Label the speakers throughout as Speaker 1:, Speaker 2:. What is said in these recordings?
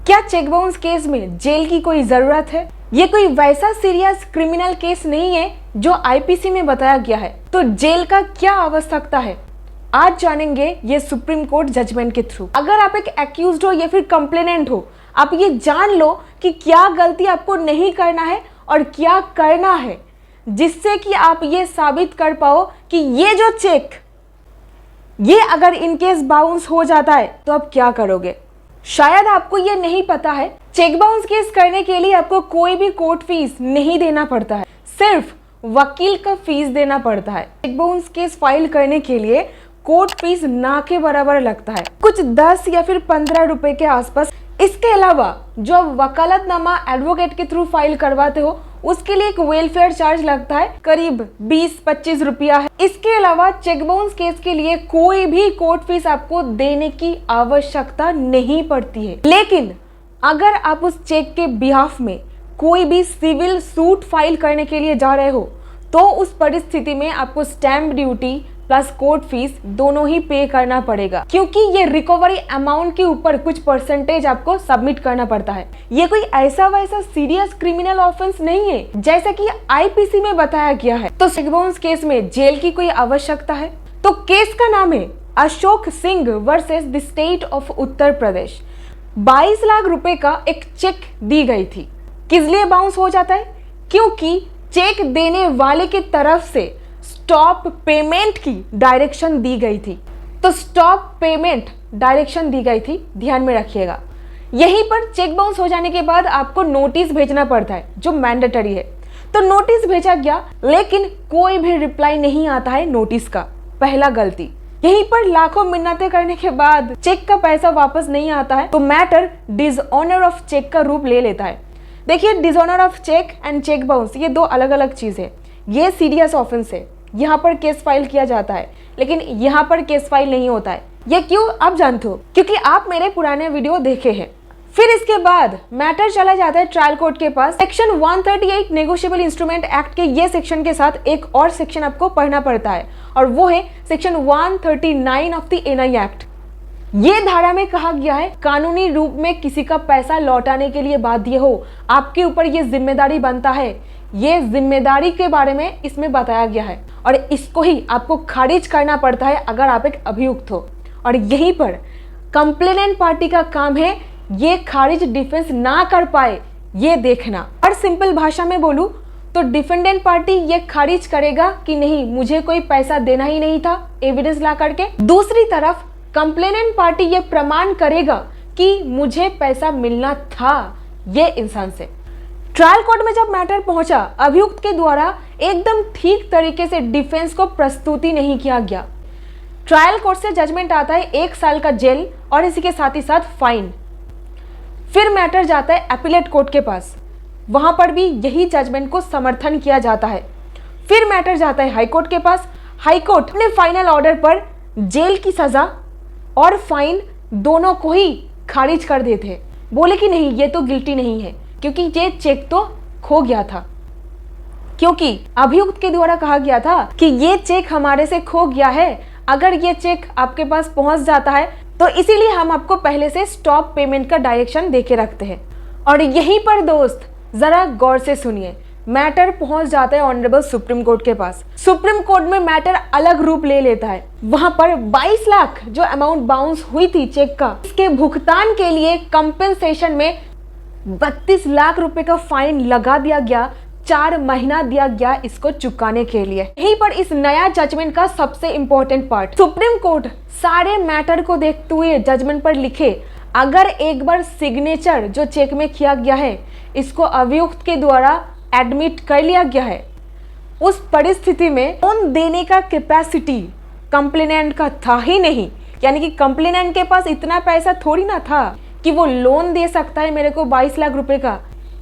Speaker 1: क्या check bounce case में जेल की कोई जरूरत है? ये कोई वैसा सीरियस क्रिमिनल केस नहीं है जो आईपीसी में बताया गया है, तो जेल का क्या आवश्यकता है? आज जानेंगे ये सुप्रीम कोर्ट जजमेंट के थ्रू। अगर आप एक एक्यूज्ड हो या फिर कंप्लेनेंट हो, आप ये जान लो कि क्या गलती आपको नहीं करना है और क्या करना है, जिससे कि आप ये साबित कर पाओ कि ये जो चेक, ये अगर इनकेस बाउंस हो जाता है तो आप क्या करोगे। शायद आपको ये नहीं पता है, चेक बाउंस केस करने के लिए आपको कोई भी कोर्ट फीस नहीं देना पड़ता है, सिर्फ वकील का फीस देना पड़ता है। चेक बाउंस केस फाइल करने के लिए कोर्ट फीस ना के बराबर लगता है, कुछ 10 या फिर 15 रुपए के आसपास। इसके अलावा जो वकालतनामा एडवोकेट के थ्रू फाइल करवाते हो, उसके लिए एक वेलफेयर चार्ज लगता है, करीब 20-25 रुपया है। इसके अलावा चेक बाउंस केस के लिए कोई भी कोर्ट फीस आपको देने की आवश्यकता नहीं पड़ती है। लेकिन अगर आप उस चेक के बिहाफ में कोई भी सिविल सूट फाइल करने के लिए जा रहे हो, तो उस परिस्थिति में आपको stamp duty plus court fees दोनों ही पे करना पड़ेगा, क्योंकि ये रिकवरी अमाउंट के ऊपर कुछ परसेंटेज आपको सबमिट करना पड़ता है। ये कोई ऐसा वैसा सीरियस क्रिमिनल ऑफेंस नहीं है जैसा कि आईपीसी में बताया गया है। तो चेक बाउंस केस में जेल की कोई आवश्यकता है? तो केस का नाम है Ashok Singh versus the state of Uttar Pradesh. 22 lakh रुपए का एक चेक दी गई थी। किस लिए बाउंस हो जाता है? क्योंकि चेक देने वाले की तरफ से स्टॉप पेमेंट की डायरेक्शन दी गई थी। तो स्टॉप पेमेंट डायरेक्शन दी गई थी, ध्यान में रखिएगा। यहीं पर चेक बाउंस हो जाने के बाद आपको नोटिस भेजना पड़ता है, जो मैंडेटरी है। तो नोटिस भेजा गया, लेकिन कोई भी रिप्लाई नहीं आता है नोटिस का। पहला गलती। यहीं पर लाखों मिन्नतें करने के बाद चेक का पैसा वापस नहीं आता है, तो मैटर डिसऑनर ऑफ चेक का रूप ले लेता है। देखिए, dishonour of cheque and cheque bounce ये दो अलग अलग चीज है। ये सीरियस ऑफेंस है, यहाँ पर केस फाइल किया जाता है, लेकिन यहाँ पर केस फाइल नहीं होता है। ये क्यों आप जानते हो? क्योंकि आप मेरे पुराने वीडियो देखे हैं। फिर इसके बाद मैटर चला जाता है ट्रायल कोर्ट के पास। सेक्शन 138 नेगोशिएबल इंस्ट्रूमेंट एक्ट के ये सेक्शन के साथ एक और सेक्शन आपको पढ़ना पड़ता है, और वो है section 139 of the NI act. ये धारा में कहा गया है, कानूनी रूप में किसी का पैसा लौटाने के लिए बाध्य हो, आपके ऊपर ये जिम्मेदारी बनता है। ये जिम्मेदारी के बारे में इसमें बताया गया है, और इसको ही आपको खारिज करना पड़ता है अगर आप एक अभियुक्त हो। और यहीं पर कंप्लेनेंट पार्टी का काम है ये खारिज डिफेंस ना कर पाए ये देखना। और सिंपल भाषा में बोलूं तो डिफेंडेंट पार्टी ये खारिज करेगा कि नहीं, मुझे कोई पैसा देना ही नहीं था एविडेंस ला करके। दूसरी तरफ कंप्लेनेंट पार्टी ये प्रमाण करेगा कि मुझे पैसा मिलना था ये इंसान से। ट्रायल कोर्ट में जब मैटर पहुंचा, अभियुक्त के द्वारा एकदम ठीक तरीके से डिफेंस को प्रस्तुति नहीं किया गया। ट्रायल कोर्ट से जजमेंट आता है 1 साल का जेल और इसी के साथ ही साथ फाइन। फिर मैटर जाता है अपीलेट कोर्ट के पास, वहां पर भी यही जजमेंट को समर्थन किया जाता है। फिर मैटर जाता है हाई कोर्ट के पास। हाई कोर्ट अपने फाइनल ऑर्डर पर जेल की सजा और फाइन दोनों को ही खारिज कर देते हैं। बोले कि नहीं, ये तो गिल्टी नहीं है, क्योंकि ये चेक तो खो गया था। क्योंकि अभियुक्त के द्वारा कहा गया था कि ये चेक हमारे से खो गया है, अगर ये चेक आपके पास पहुंच जाता है तो इसीलिए हम आपको पहले से स्टॉप पेमेंट का डायरेक्शन देके रखते हैं। और यहीं पर दोस्त जरा गौर से सुनिए, मैटर पहुंच जाता है ऑनरेबल सुप्रीम कोर्ट के पास। सुप्रीम कोर्ट में मैटर अलग रूप ले लेता है। वहां पर 22 लाख जो अमाउंट बाउंस हुई थी चेक का, इसके भुगतान के लिए कंपेंसेशन में 32 लाख रुपए का फाइन लगा दिया गया। 4 महीना दिया गया इसको चुकाने के लिए। यहीं पर इस नया जजमेंट का सबसे इंपॉर्टेंट पार्ट, सुप्रीम कोर्ट सारे मैटर को देखते हुए जजमेंट पर लिखे, अगर एक बार सिग्नेचर जो चेक में किया गया है इसको अभियुक्त के द्वारा एडमिट कर लिया गया है, उस परिस्थिति में लोन देने का कैपेसिटी कंप्लेनेंट का था ही नहीं। यानी कि कंप्लेनेंट के पास इतना पैसा थोड़ी ना था कि वो लोन दे सकता है मेरे को 22 लाख रुपए का।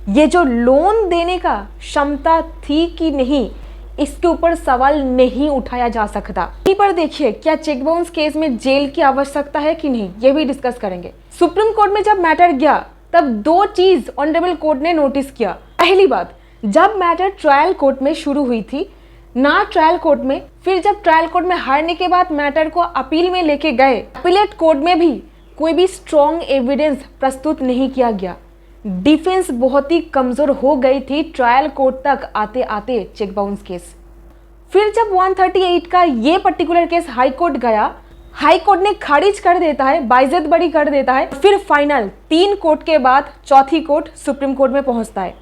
Speaker 1: ये जो लोन देने का क्षमता थी कि नहीं, इसके ऊपर सवाल नहीं उठाया जा सकता। यहीं पर देखिए, क्या चेक बाउंस केस में जेल की आवश्यकता है कि नहीं, ये भी डिस्कस करेंगे। सुप्रीम कोर्ट में जब मैटर गया तब 2 चीज ऑनरेबल कोर्ट ने नोटिस किया। पहली बात, जब मैटर ट्रायल कोर्ट में शुरू हुई थी ना ट्रायल कोर्ट में, फिर जब ट्रायल कोर्ट में हारने के बाद मैटर को अपील में लेके गए, अपीलेट कोर्ट में भी कोई भी स्ट्रॉन्ग एविडेंस प्रस्तुत नहीं किया गया। डिफेंस बहुत ही कमजोर हो गई थी ट्रायल कोर्ट तक आते आते चेक बाउंस केस। फिर जब 138 का ये पर्टिकुलर केस हाई कोर्ट गया, हाई कोर्ट ने खारिज कर देता है, बाइज्जत बरी कर देता है। फिर फाइनल 3 कोर्ट के बाद चौथी कोर्ट सुप्रीम कोर्ट में पहुंचता है।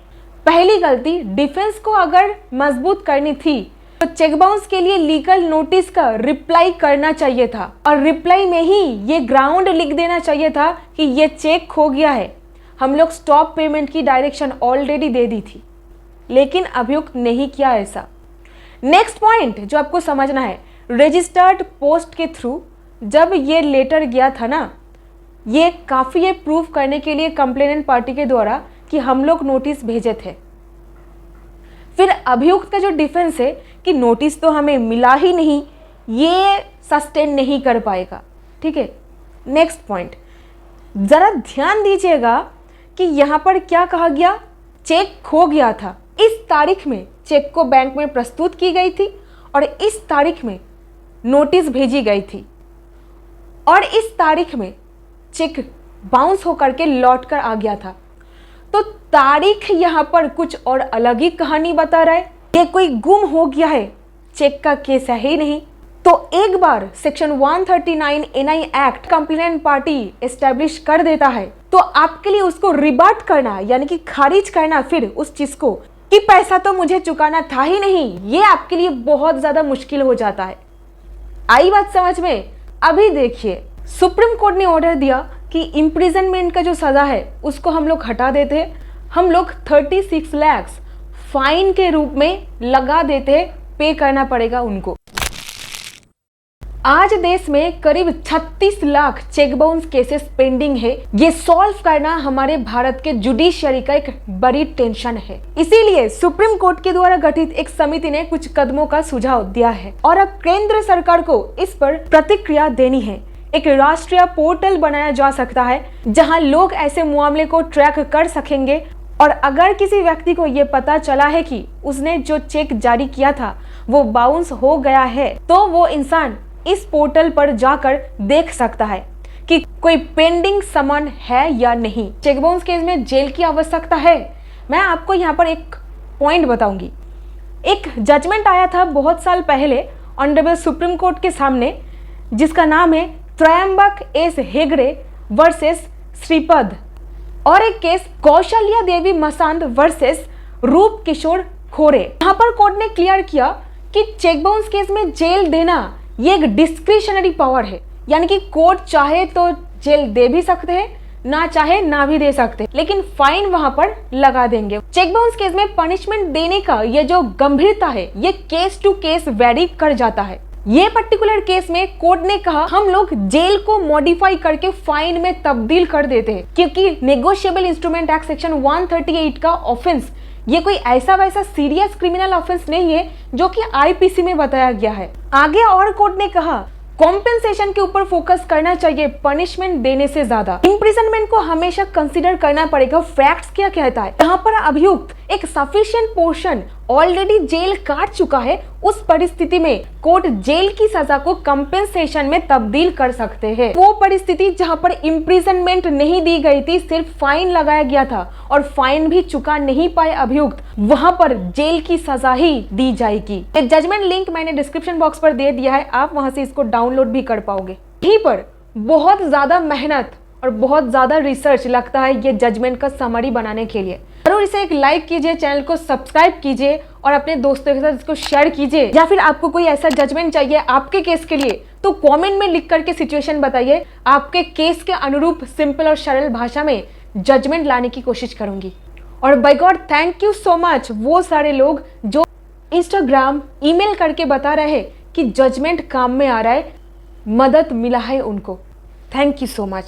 Speaker 1: पहली गलती, डिफेंस को अगर मजबूत करनी थी तो चेक बाउंस के लिए लीगल नोटिस का रिप्लाई करना चाहिए था और रिप्लाई में ही ये ग्राउंड लिख देना चाहिए था कि ये चेक खो गया है, हम लोग स्टॉप पेमेंट की डायरेक्शन ऑलरेडी दे दी थी, लेकिन अभियुक्त नहीं किया ऐसा। नेक्स्ट पॉइंट जो आपको समझना है, रजिस्टर्ड पोस्ट के थ्रू जब ये लेटर गया था ना, ये काफ़ी ये प्रूव करने के लिए कंप्लेनेंट पार्टी के द्वारा कि हम लोग नोटिस भेजे थे। फिर अभियुक्त का जो डिफेंस है कि नोटिस तो हमें मिला ही नहीं, ये सस्टेन नहीं कर पाएगा। ठीक है, नेक्स्ट पॉइंट, ज़रा ध्यान दीजिएगा कि यहाँ पर क्या कहा गया, चेक खो गया था। इस तारीख में चेक को बैंक में प्रस्तुत की गई थी और इस तारीख में नोटिस भेजी गई थी और इस तारीख में चेक बाउंस होकर के लौट कर आ गया था। तो तारीख यहाँ पर कुछ और अलग ही कहानी बता रहा है। ये कोई गुम हो गया है, चेक का केस है ही नहीं। तो एक बार section 139 NI act complainant party establish कर देता है तो आपके लिए उसको रिबाट करना यानी कि खारिज करना फिर उस चीज को कि पैसा तो मुझे चुकाना था ही नहीं, ये आपके लिए बहुत ज्यादा मुश्किल हो जाता है। आई बात समझ में? अभी देखिए, सुप्रीम कोर्ट ने ऑर्डर दिया कि इम्प्रिजनमेंट का जो सजा है उसको हम लोग हटा देते, हम लोग 36 लाख फाइन के रूप में लगा देते, पे करना पड़ेगा उनको। आज देश में करीब 36 lakh cheque bounce cases pending है। ये सॉल्व करना हमारे भारत के जुडिशियरी का एक बड़ी टेंशन है। इसीलिए सुप्रीम कोर्ट के द्वारा गठित एक समिति ने कुछ कदमों का सुझाव दिया है और अब केंद्र सरकार को इस पर प्रतिक्रिया देनी है। एक राष्ट्रीय पोर्टल बनाया जा सकता है जहां लोग ऐसे मामले को ट्रैक कर सकेंगे और अगर किसी व्यक्ति को ये पता चला है कि उसने जो चेक जारी किया था वो बाउंस हो गया है तो वो इंसान इस पोर्टल पर जाकर देख सकता है कि कोई पेंडिंग समन है या नहीं। चेक बाउंस केस में जेल की आवश्यकता है। मैं आपको यहाँ पर एक पॉइंट बताऊंगी। एक जजमेंट आया था बहुत साल पहले ऑनरेबल सुप्रीम कोर्ट के सामने जिसका नाम है त्रयंबक एस हेगड़े वर्सेस श्रीपद और एक केस कौशल्या देवी मसांद वर्सेस रूप किशोर खोरे। यहाँ पर कोर्ट ने क्लियर किया कि चेक बाउंस केस में जेल देना ये एक डिस्क्रिशनरी पावर है, यानी कि कोर्ट चाहे तो जेल दे भी सकते हैं, ना चाहे ना भी दे सकते, लेकिन फाइन वहां पर लगा देंगे। चेक बाउंस केस में पनिशमेंट देने का ये जो गंभीरता है ये केस टू केस वेरी कर जाता है। ये पर्टिकुलर केस में कोर्ट ने कहा हम लोग जेल को मॉडिफाई करके फाइन में तब्दील कर देते हैं क्योंकि नेगोशिएबल इंस्ट्रूमेंट एक्ट सेक्शन 138 का ऑफेंस ये कोई ऐसा वैसा सीरियस क्रिमिनल ऑफेंस नहीं है जो कि आईपीसी में बताया गया है। आगे और कोर्ट ने कहा कॉम्पेंसेशन के ऊपर फोकस करना चाहिए पनिशमेंट देने से ज्यादा। इम्प्रिजनमेंट को हमेशा कंसीडर करना पड़ेगा। फैक्ट्स क्या कहता है, यहाँ पर अभियुक्त एक सफिशिएंट पोर्शन ऑलरेडी जेल काट चुका है, उस परिस्थिति में कोर्ट जेल की सजा को कंपेंसेशन में तब्दील कर सकते हैं। वो परिस्थिति जहाँ पर इम्प्रिजनमेंट नहीं दी गई थी, सिर्फ फाइन लगाया गया था और फाइन भी चुका नहीं पाए अभियुक्त, वहां पर जेल की सजा ही दी जाएगी। जजमेंट लिंक मैंने डिस्क्रिप्शन बॉक्स पर दे दिया है, आप वहां से इसको डाउनलोड भी कर पाओगे। यहीं पर बहुत ज्यादा मेहनत और बहुत ज्यादा रिसर्च लगता है ये जजमेंट का समरी बनाने के लिए। जरूर इसे एक लाइक कीजिए, चैनल को सब्सक्राइब कीजिए और अपने दोस्तों के साथ इसको शेयर कीजिए। या फिर आपको कोई ऐसा जजमेंट चाहिए आपके केस के लिए तो कमेंट में लिख करके सिचुएशन बताइए, आपके केस के अनुरूप सिंपल और सरल भाषा में जजमेंट लाने की कोशिश करूंगी। और by god thank you so much वो सारे लोग जो इंस्टाग्राम ईमेल करके बता रहे हैं कि जजमेंट काम में आ रहा है, मदद मिला है उनको। Thank you so much.